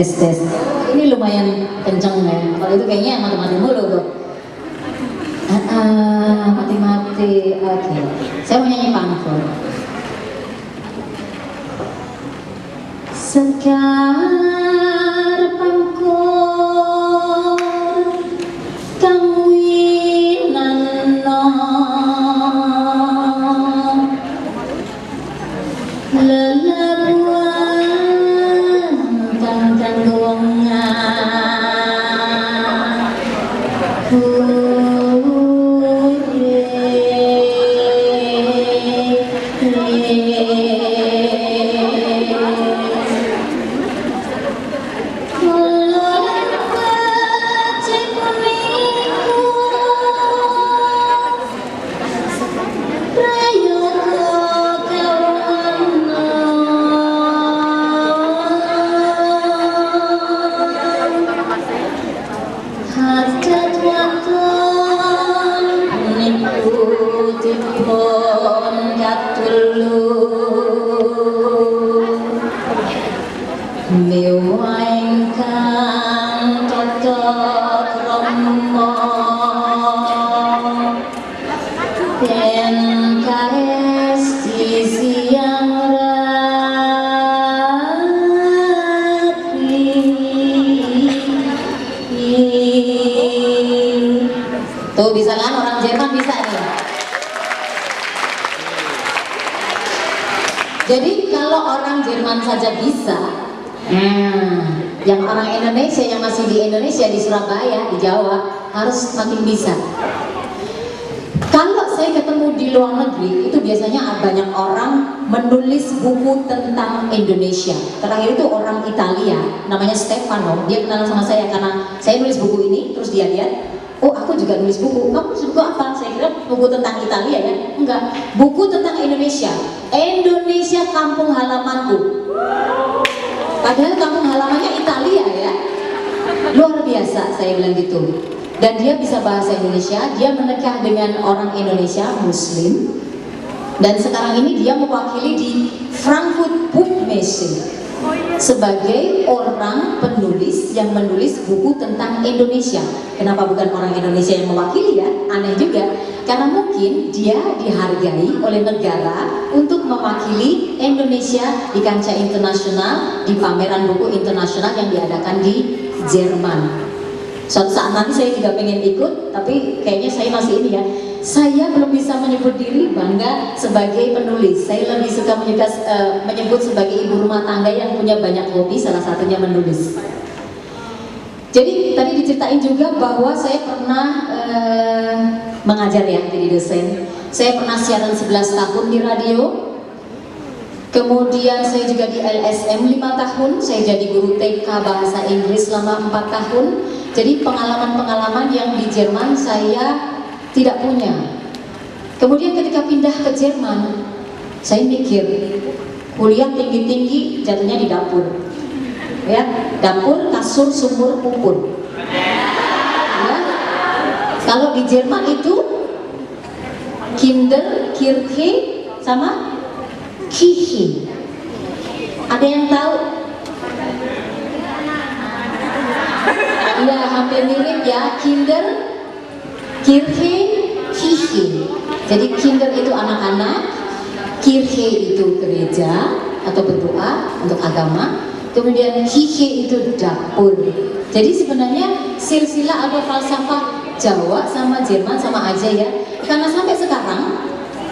Tes tes. Ini lumayan kenceng ya. Kalau itu kayaknya mati-mati mulu tuh. Mati-mati. Oke. Saya mau nyanyi pangkur. Sekar pangkur kang winanna lelabuhan kang kandungan miwaingkang tata krama yen kaesti siang ratri. Tuh bisa kan orang Jerman bisa nih. Jadi kalau orang Jerman saja bisa, yang orang Indonesia yang masih di Indonesia, di Surabaya, di Jawa harus makin bisa. Kalau saya ketemu di luar negeri, itu biasanya banyak orang menulis buku tentang Indonesia. Terakhir itu orang Italia, namanya Stefano, dia kenal sama saya karena saya nulis buku ini, terus dia lihat, oh aku juga nulis buku. Kamu nulis buku apa? Saya kira buku tentang Italia ya. Enggak, buku tentang Indonesia. Indonesia kampung halamanku. Padahal kampung halamannya Italia ya. Luar biasa, saya bilang gitu. Dan dia bisa bahasa Indonesia, dia menikah dengan orang Indonesia Muslim. Dan sekarang ini dia mewakili di Frankfurt Buchmesse sebagai orang penulis yang menulis buku tentang Indonesia. Kenapa bukan orang Indonesia yang mewakili ya? Aneh juga. Karena mungkin dia dihargai oleh negara untuk mewakili Indonesia di kancah internasional, di pameran buku internasional yang diadakan di Jerman. Suatu saat nanti saya juga pengen ikut, tapi kayaknya saya masih ini ya. Saya belum bisa menyebut diri bangga sebagai penulis. Saya lebih suka menyebut sebagai ibu rumah tangga yang punya banyak hobi, salah satunya menulis. Jadi tadi diceritain juga bahwa saya pernah mengajar ya, jadi dosen. Saya pernah siaran 11 tahun di radio. Kemudian saya juga di LSM 5 tahun. Saya jadi guru TK bahasa Inggris selama 4 tahun. Jadi pengalaman-pengalaman yang di Jerman saya tidak punya. Kemudian ketika pindah ke Jerman, saya mikir kuliah tinggi-tinggi jatuhnya di dapur. Ya, dapur, kasur, sumur, kupur. Ya. Kalau di Jerman itu Kinder, Kirche, sama Kichi. Ada yang tahu? Ya, hampir mirip ya. Kinder, Kirche, Kichi. Jadi Kinder itu anak-anak, Kirche itu gereja atau berdoa untuk agama. Kemudian Kichi itu dapur. Jadi sebenarnya silsilah atau falsafah Jawa sama Jerman sama aja ya. Karena sampai sekarang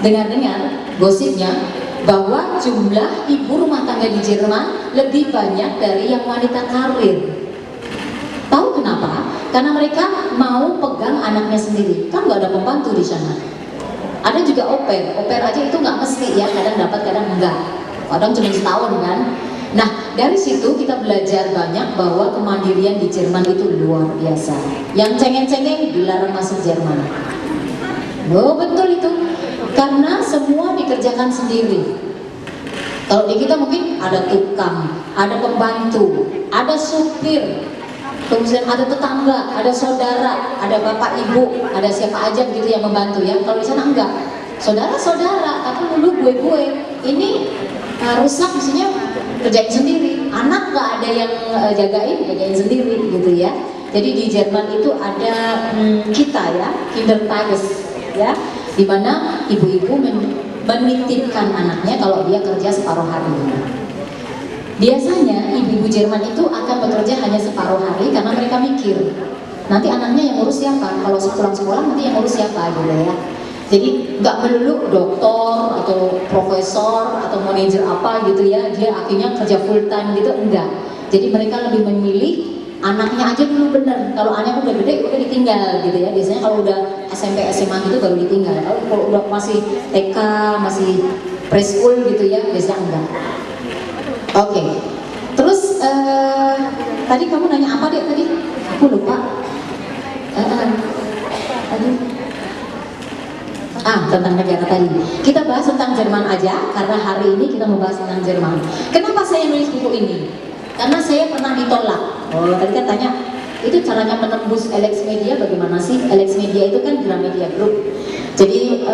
dengar-dengar gosipnya bahwa jumlah ibu rumah tangga di Jerman lebih banyak dari yang wanita karir. Tahu kenapa? Karena mereka mau pegang anaknya sendiri. Kan nggak ada pembantu di sana. Ada juga oper aja itu nggak mesti ya. Kadang dapat, kadang enggak. Kadang cuma setahun kan. Nah, dari situ kita belajar banyak bahwa kemandirian di Jerman itu luar biasa. Yang cengeng-cengeng dilarang masuk Jerman. Oh betul itu. Karena semua dikerjakan sendiri. Kalau di kita mungkin ada tukang, ada pembantu, ada supir, kemudian ada tetangga, ada saudara, ada bapak ibu, ada siapa aja gitu yang membantu ya. Kalau di sana enggak. Saudara-saudara, tapi dulu gue. Ini rusak mestinya kerjain sendiri. anak nggak ada yang jagain sendiri gitu ya. Jadi di Jerman itu ada kita ya, Kindertages ya, di mana ibu-ibu menitipkan anaknya kalau dia kerja separuh hari. Biasanya ibu-ibu Jerman itu akan bekerja hanya separuh hari karena mereka mikir nanti anaknya yang ngurus siapa, kalau pulang sekolah nanti yang ngurus siapa gitu ya. Jadi nggak melulu dokter atau profesor atau manajer apa gitu ya, dia akhirnya kerja full time gitu, enggak. Jadi mereka lebih memilih anaknya aja dulu bener. Kalau anaknya udah gede udah ditinggal gitu ya. Biasanya kalau udah SMP SMA gitu baru ditinggal. Kalau udah masih TK, masih preschool gitu ya, biasanya enggak. Oke. Terus tadi kamu nanya apa deh tadi? Aku lupa. Tentang negara tadi. Kita bahas tentang Jerman aja karena hari ini kita membahas tentang Jerman. Kenapa saya nulis buku ini? Karena saya pernah ditolak. Oh, tadi kan tanya, itu caranya menembus Alex Media bagaimana sih? Alex Media itu kan Gramedia Group. Jadi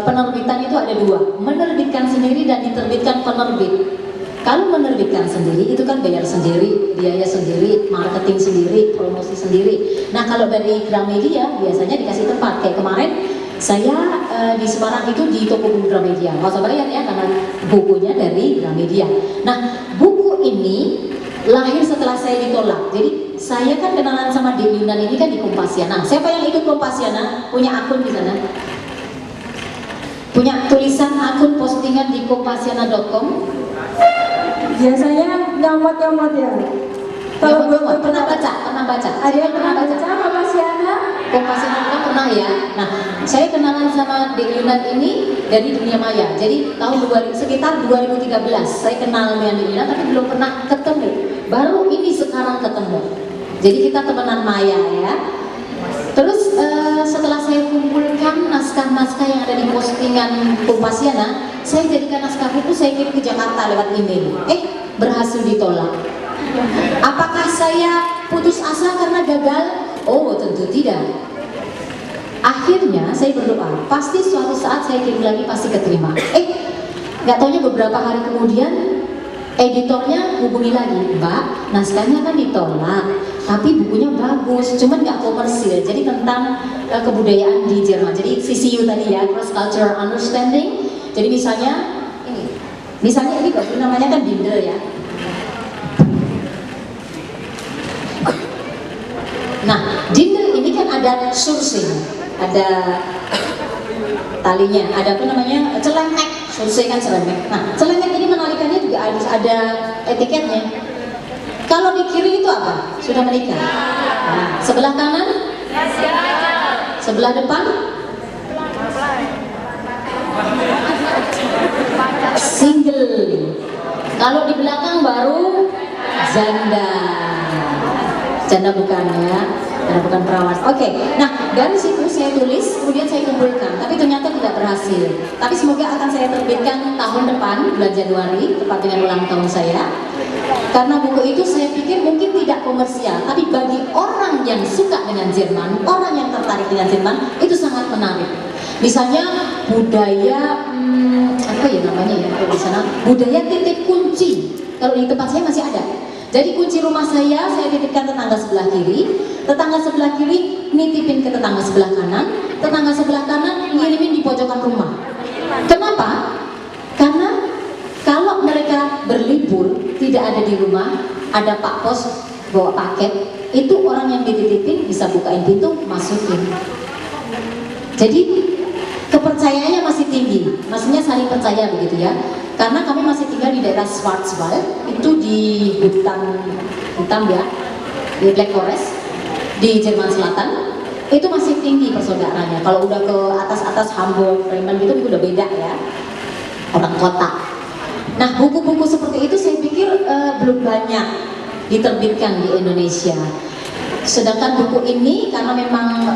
penerbitan itu ada dua, menerbitkan sendiri dan diterbitkan penerbit. Kalau menerbitkan sendiri itu kan bayar sendiri, biaya sendiri, marketing sendiri, promosi sendiri. Nah kalau dari Gramedia biasanya dikasih tempat. Kayak kemarin saya di Semarang itu di toko buku Gramedia, nggak usah bayar ya karena bukunya dari Gramedia. Nah buku ini lahir setelah saya ditolak. Jadi saya kan kenalan sama Dek Yunan ini kan di Kompasiana. Siapa yang ikut Kompasiana? Punya akun di sana? Punya tulisan akun postingan di kompasiana.com? Biasanya nyamot-nyamot ya. Kalau belum pernah baca. Ada yang pernah baca Kompasiana? Kompasiana kan pernah ya. Nah, saya kenalan sama Dek Yunan ini dari dunia maya. Jadi sekitar 2013 saya kenal dengan Dek Yunan tapi belum pernah ketemu. Baru ini sekarang ketemu. Jadi kita temenan maya ya. Terus setelah saya kumpulkan naskah-naskah yang ada di postingan Kompasiana, saya jadikan naskah buku, saya kirim ke Jakarta lewat email. Berhasil ditolak. Apakah saya putus asa karena gagal? Oh, tentu tidak. Akhirnya saya berdoa, pasti suatu saat saya kirim lagi pasti keterima. Nggak taunya beberapa hari kemudian editornya hubungi lagi, Mbak, naskahnya kan ditolak, tapi bukunya bagus, cuman nggak komersil. Jadi tentang kebudayaan di Jerman. Jadi CCU tadi ya, Cross Cultural Understanding. Jadi misalnya ini baju namanya kan Binder ya. Nah, Binder ini kan ada sourcing, ada talinya, ada apa namanya, celemek. Sourcing kan celemek. Nah, celemek ini menalikannya juga harus ada etiketnya. Kalau di kiri itu apa? Sudah menikah. Nah, sebelah kanan? Sebelah depan? Single. Kalau di belakang baru janda. Janda bukan ya, janda bukan perawan. Oke. Nah dari situ saya tulis, kemudian saya kumpulkan, tapi ternyata tidak berhasil. Tapi semoga akan saya terbitkan tahun depan, bulan Januari, tepat dengan ulang tahun saya. Karena buku itu saya pikir mungkin tidak komersial, tapi bagi orang yang suka dengan Jerman, orang yang tertarik dengan Jerman, itu sangat menarik. Misalnya budaya apa ya namanya ya kalau di sana, budaya titip kunci. Kalau di tempat saya masih ada. Jadi kunci rumah saya titipkan tetangga sebelah kiri, tetangga sebelah kiri nitipin ke tetangga sebelah kanan, tetangga sebelah kanan ngirimin di pojokan rumah. Kenapa? Karena kalau mereka berlibur tidak ada di rumah, ada Pak Pos bawa paket, itu orang yang dititipin bisa bukain pintu, masukin. Jadi kepercayaannya masih tinggi, maksudnya saling percaya begitu ya. Karena kami masih tinggal di daerah Schwarzwald, itu di hutan ya, di Black Forest, di Jerman Selatan, itu masih tinggi persaudaraannya. Kalau udah ke atas-atas Hamburg, Bremen gitu udah beda ya, orang kota. Nah buku-buku seperti itu saya pikir belum banyak diterbitkan di Indonesia. Sedangkan buku ini karena memang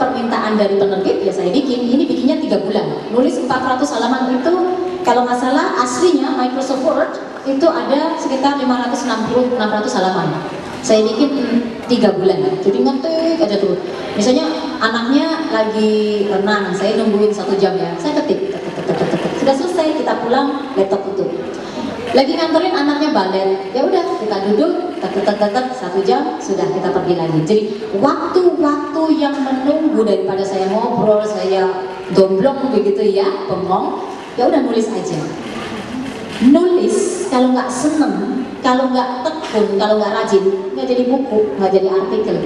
permintaan dari penerbit ya saya ini bikinnya 3 bulan. Nulis 400 halaman itu kalau nggak salah aslinya Microsoft Word itu ada sekitar 560-600 halaman. Saya bikin 3 bulan, jadi ngetik aja tuh. Misalnya anaknya lagi renang, saya nungguin 1 jam ya, saya ketik. Sudah selesai, kita pulang, laptop tutup. Lagi nganterin anaknya balet, ya udah kita duduk, tetep 1 jam sudah kita pergi lagi. Jadi waktu-waktu yang menunggu daripada saya ngobrol, saya domblong begitu ya, bengong, ya udah nulis aja. Nulis kalau nggak seneng, kalau nggak tekun, kalau nggak rajin, nggak jadi buku, nggak jadi artikel.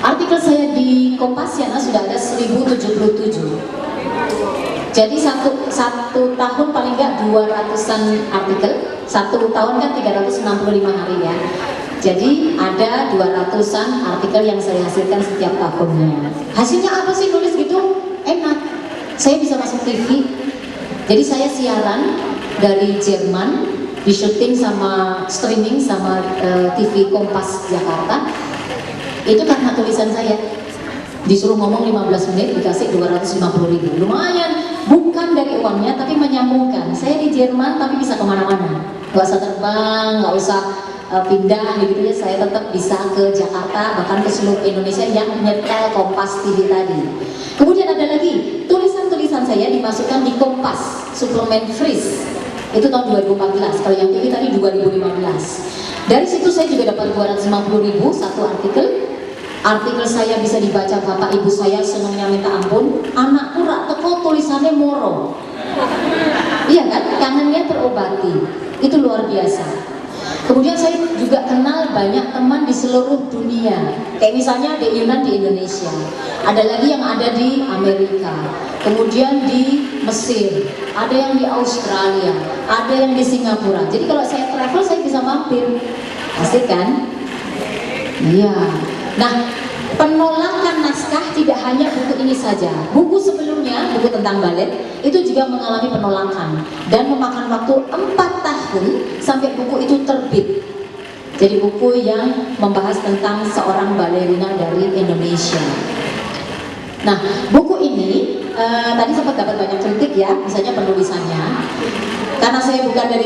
Artikel saya di Kompasiana sudah ada 1077. Jadi satu tahun paling nggak 200-an artikel, 1 tahun kan 365 hari ya. Jadi ada 200-an artikel yang saya hasilkan setiap tahunnya. Hasilnya apa sih nulis gitu? Enak. Saya bisa masuk TV. Jadi saya siaran dari Jerman, di syuting sama streaming sama TV Kompas Jakarta. Itu karena tulisan saya. Disuruh ngomong 15 menit dikasih 250.000. Lumayan, bukan dari uangnya tapi menyambungkan. Saya di Jerman tapi bisa kemana-mana, nggak usah terbang, nggak usah pindah gitu ya. Saya tetap bisa ke Jakarta, bahkan ke seluruh Indonesia yang nyetel Kompas TV tadi. Kemudian ada lagi tulisan-tulisan saya dimasukkan di Kompas suplemen Fris. Itu tahun 2014. Kalau yang TV tadi 2015. Dari situ saya juga dapat 250.000 satu artikel. Artikel saya bisa dibaca bapak ibu saya, senangnya minta ampun. Anakku rak teko tulisannya moro. Iya kan, kangennya terobati. Itu luar biasa. Kemudian saya juga kenal banyak teman di seluruh dunia. Kayak misalnya di Yunan di Indonesia. Ada lagi yang ada di Amerika. Kemudian di Mesir. Ada yang di Australia. Ada yang di Singapura. Jadi kalau saya travel saya bisa mampir. Asik kan? Iya. Nah, penolakan naskah tidak hanya buku ini saja. Buku sebelumnya, buku tentang balet, itu juga mengalami penolakan dan memakan waktu 4 tahun sampai buku itu terbit. Jadi buku yang membahas tentang seorang balerina dari Indonesia. Nah, buku ini tadi sempat dapat banyak kritik ya, misalnya penulisannya. Karena saya bukan dari